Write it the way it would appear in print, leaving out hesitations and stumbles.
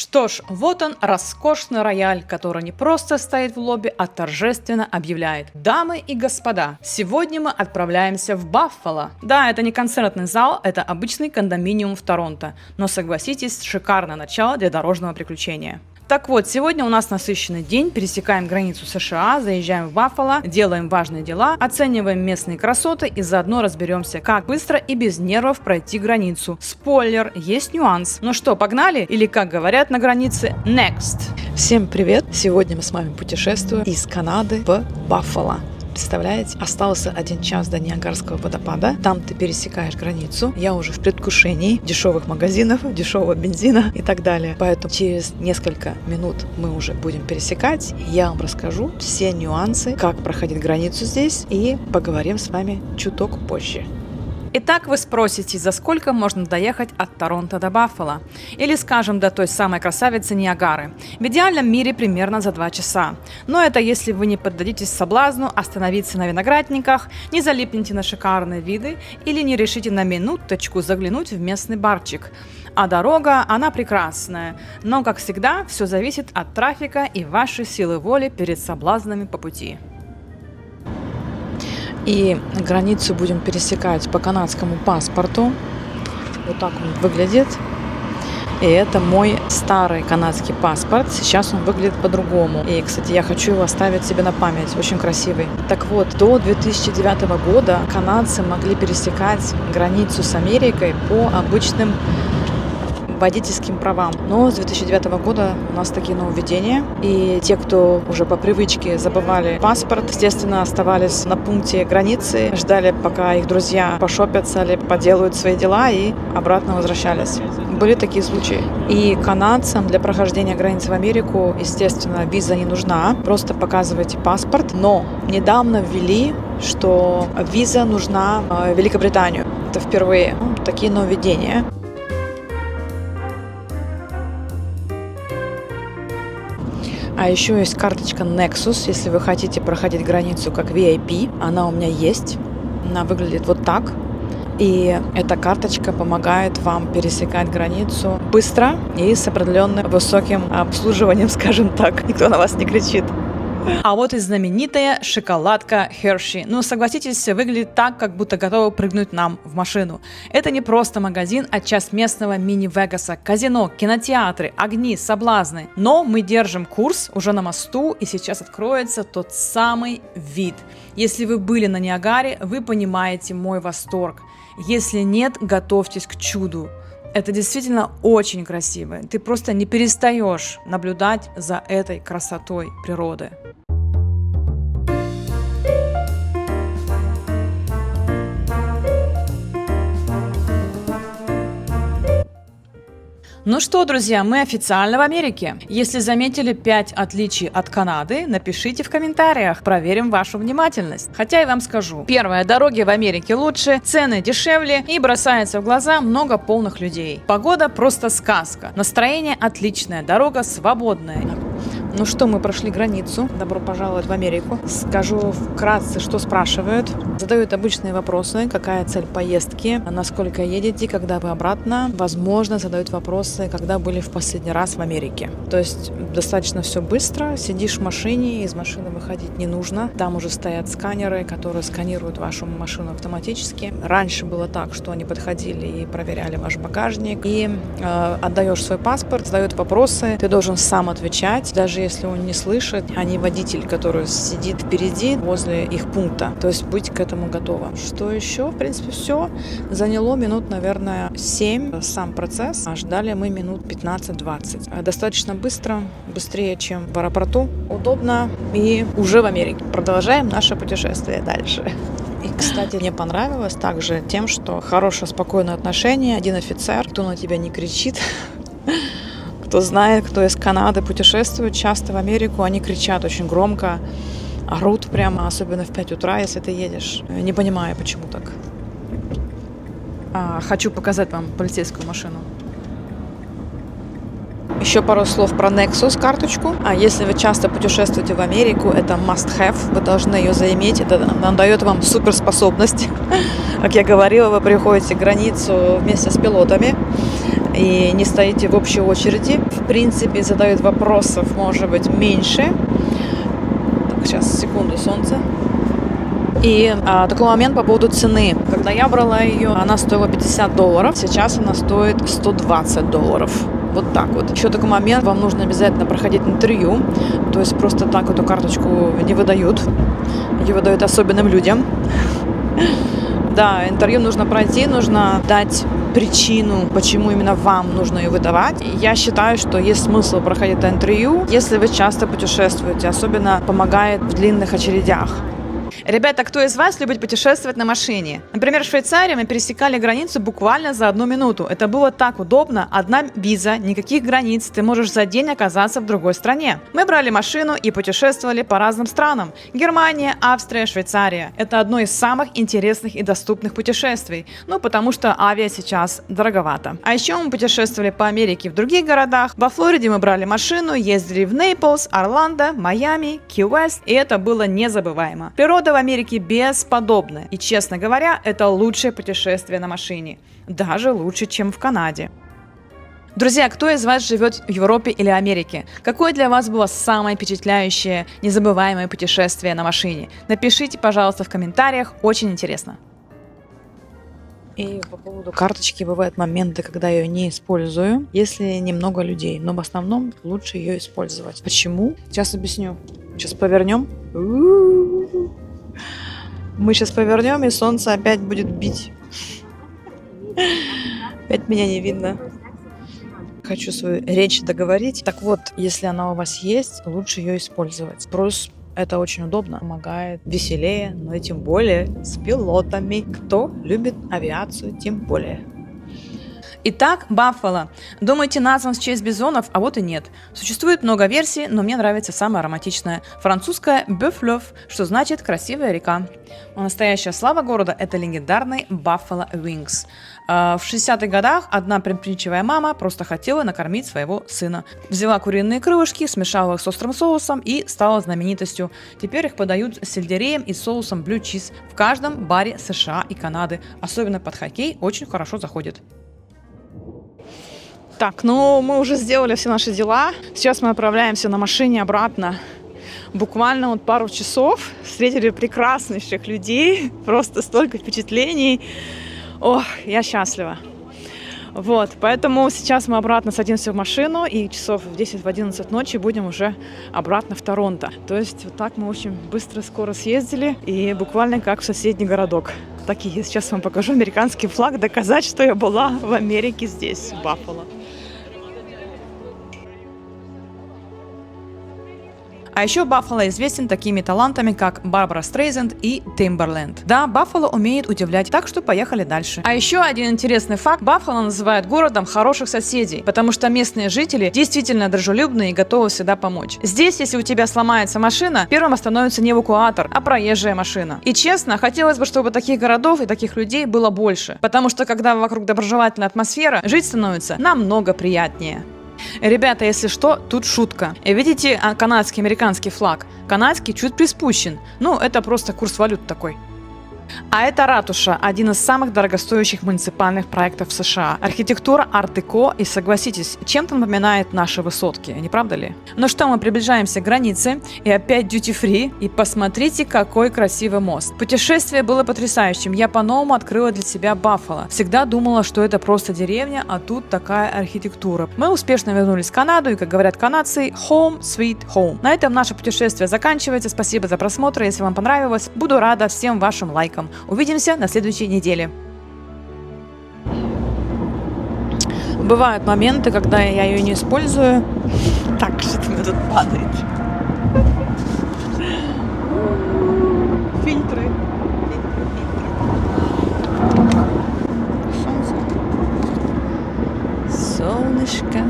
Что ж, вот он, роскошный рояль, который не просто стоит в лобби, а торжественно объявляет: дамы и господа, сегодня мы отправляемся в Баффало. Да, это не концертный зал, это обычный кондоминиум в Торонто, но согласитесь, шикарное начало для дорожного приключения. Так вот, сегодня у нас насыщенный день, пересекаем границу США, заезжаем в Баффало, делаем важные дела, оцениваем местные красоты и заодно разберемся, как быстро и без нервов пройти границу. Спойлер, есть нюанс. Ну что, погнали? Или, как говорят на границе, next! Всем привет! Сегодня мы с вами путешествуем из Канады в Баффало. Представляете, остался 1 час до Ниагарского водопада. Там ты пересекаешь границу. Я уже в предвкушении дешевых магазинов, дешевого бензина и так далее. Поэтому через несколько минут мы уже будем пересекать. Я вам расскажу все нюансы, как проходить границу здесь, и поговорим с вами чуток позже. Итак, вы спросите, за сколько можно доехать от Торонто до Баффало? Или, скажем, до той самой красавицы Ниагары. В идеальном мире примерно за 2 часа. Но это если вы не поддадитесь соблазну остановиться на виноградниках, не залипнете на шикарные виды или не решите на минуточку заглянуть в местный барчик. А дорога, она прекрасная. Но, как всегда, все зависит от трафика и вашей силы воли перед соблазнами по пути. И границу будем пересекать по канадскому паспорту. Вот так он выглядит. И это мой старый канадский паспорт. Сейчас он выглядит по-другому. И, кстати, я хочу его оставить себе на память. Очень красивый. Так вот, до 2009 года канадцы могли пересекать границу с Америкой по обычным водительским правам. Но с 2009 года у нас такие нововведения. И те, кто уже по привычке забывали паспорт, естественно, оставались на пункте границы, ждали, пока их друзья пошопятся или поделают свои дела, и обратно возвращались. Были такие случаи. И канадцам для прохождения границы в Америку, естественно, виза не нужна. Просто показывайте паспорт. Но недавно ввели, что виза нужна в Великобританию. Это впервые. Такие нововведения. А еще есть карточка Nexus, если вы хотите проходить границу как VIP. Она у меня есть. Она выглядит вот так. И эта карточка помогает вам пересекать границу быстро и с определенным высоким обслуживанием, скажем так. Никто на вас не кричит. А вот и знаменитая шоколадка Hershey. Ну, согласитесь, выглядит так, как будто готова прыгнуть нам в машину. Это не просто магазин, а часть местного мини-Вегаса. Казино, кинотеатры, огни, соблазны. Но мы держим курс уже на мосту, и сейчас откроется тот самый вид. Если вы были на Ниагаре, вы понимаете мой восторг. Если нет, готовьтесь к чуду. Это действительно очень красиво. Ты просто не перестаешь наблюдать за этой красотой природы. Ну что, друзья, мы официально в Америке. Если заметили 5 отличий от Канады, напишите в комментариях, проверим вашу внимательность. Хотя я вам скажу, первое, дороги в Америке лучше, цены дешевле и бросается в глаза много полных людей. Погода просто сказка, настроение отличное, дорога свободная. Ну что, мы прошли границу. Добро пожаловать в Америку. Скажу вкратце, что спрашивают. Задают обычные вопросы. Какая цель поездки? Насколько едете? Когда вы обратно? Возможно, задают вопросы, когда были в последний раз в Америке. То есть достаточно все быстро. Сидишь в машине, из машины выходить не нужно. Там уже стоят сканеры, которые сканируют вашу машину автоматически. Раньше было так, что они подходили и проверяли ваш багажник. И отдаешь свой паспорт, задают вопросы. Ты должен сам отвечать. Даже если он не слышит, а не водитель, который сидит впереди, возле их пункта. То есть быть к этому готова. Что еще? В принципе, все. Заняло минут, наверное, 7 сам процесс. А ждали мы минут 15-20. Достаточно быстро, быстрее, чем в аэропорту. Удобно и уже в Америке. Продолжаем наше путешествие дальше. И, кстати, мне понравилось также тем, что хорошее, спокойное отношение. Один офицер, кто на тебя не кричит. Кто знает, кто из Канады путешествует часто в Америку, они кричат очень громко, орут прямо, особенно в 5 утра, если ты едешь. Не понимаю, почему так. Хочу показать вам полицейскую машину. Еще пару слов про Nexus карточку. Если вы часто путешествуете в Америку, это must-have, вы должны ее заиметь. Это дает вам суперспособность. Как я говорила, вы приходите к границу вместе с пилотами. и не стоите в общей очереди. В принципе, задают вопросов, может быть, меньше. Так, сейчас, секунду, солнце. И такой момент по поводу цены. Когда я брала ее, она стоила $50. Сейчас она стоит $120. Вот так вот. Еще такой момент, вам нужно обязательно проходить интервью. То есть просто так эту карточку не выдают. Ее выдают особенным людям. Да, интервью нужно пройти, нужно дать причину, почему именно вам нужно ее выдавать. Я считаю, что есть смысл проходить это интервью, если вы часто путешествуете. Особенно помогает в длинных очередях. Ребята, кто из вас любит путешествовать на машине? Например, в Швейцарии мы пересекали границу буквально за 1 минуту. Это было так удобно. Одна виза, никаких границ, ты можешь за день оказаться в другой стране. Мы брали машину и путешествовали по разным странам. Германия, Австрия, Швейцария. Это одно из самых интересных и доступных путешествий. Ну, потому что авиа сейчас дороговато. А еще мы путешествовали по Америке в других городах. Во Флориде мы брали машину, ездили в Нейплс, Орландо, Майами, Ки-Уэст. И это было незабываемо. Природа в Америке бесподобная. И, честно говоря, это лучшее путешествие на машине. Даже лучше, чем в Канаде. Друзья, кто из вас живет в Европе или Америке? Какое для вас было самое впечатляющее, незабываемое путешествие на машине? Напишите, пожалуйста, в комментариях. Очень интересно. И по поводу карточки бывают моменты, когда я ее не использую, если немного людей. Но в основном лучше ее использовать. Почему? Сейчас объясню. Сейчас повернем. Мы сейчас повернем, и солнце опять будет бить. Опять меня не видно. Хочу свою речь договорить. Так вот, если она у вас есть, лучше ее использовать. Плюс это очень удобно, помогает веселее, но и тем более с пилотами. Кто любит авиацию, тем более. Итак, Баффало. Думаете, назван в честь бизонов, а вот и нет. Существует много версий, но мне нравится самая ароматичная. Французская «Бёфлёв», что значит «красивая река». Но настоящая слава города – это легендарный Buffalo Wings. В 60-х годах одна предприимчивая мама просто хотела накормить своего сына. Взяла куриные крылышки, смешала их с острым соусом и стала знаменитостью. Теперь их подают с сельдереем и соусом blue cheese в каждом баре США и Канады. Особенно под хоккей очень хорошо заходит. Так, ну мы уже сделали все наши дела. Сейчас мы отправляемся на машине обратно. Буквально вот пару часов. Встретили прекраснейших людей. Просто столько впечатлений. Ох, я счастлива. Вот, поэтому сейчас мы обратно садимся в машину и часов в 10-11 ночи будем уже обратно в Торонто. То есть вот так мы очень быстро, скоро съездили и буквально как в соседний городок. Так и есть. Сейчас вам покажу американский флаг, доказать, что я была в Америке здесь, в Баффало. А еще Баффало известен такими талантами, как Барбара Стрейзенд и Timbaland. Да, Баффало умеет удивлять, так что поехали дальше. А еще один интересный факт. Баффало называют городом хороших соседей, потому что местные жители действительно дружелюбные и готовы всегда помочь. Здесь, если у тебя сломается машина, первым остановится не эвакуатор, а проезжая машина. И честно, хотелось бы, чтобы таких городов и таких людей было больше, потому что когда вокруг доброжелательная атмосфера, жить становится намного приятнее. Ребята, если что, тут шутка. Видите канадский, американский флаг? Канадский чуть приспущен. Ну, это просто курс валют такой. А это ратуша, один из самых дорогостоящих муниципальных проектов в США. Архитектура арт-деко, и согласитесь, чем-то напоминает наши высотки, не правда ли? Ну что, мы приближаемся к границе, и опять duty-free, и посмотрите, какой красивый мост. Путешествие было потрясающим, я по-новому открыла для себя Баффало. Всегда думала, что это просто деревня, а тут такая архитектура. Мы успешно вернулись в Канаду, и, как говорят канадцы, home sweet home. На этом наше путешествие заканчивается. Спасибо за просмотр, если вам понравилось, буду рада всем вашим лайкам. Увидимся на следующей неделе. Бывают моменты, когда я ее не использую. Так, что-то у меня тут падает. Фильтры. Солнце. Солнышко.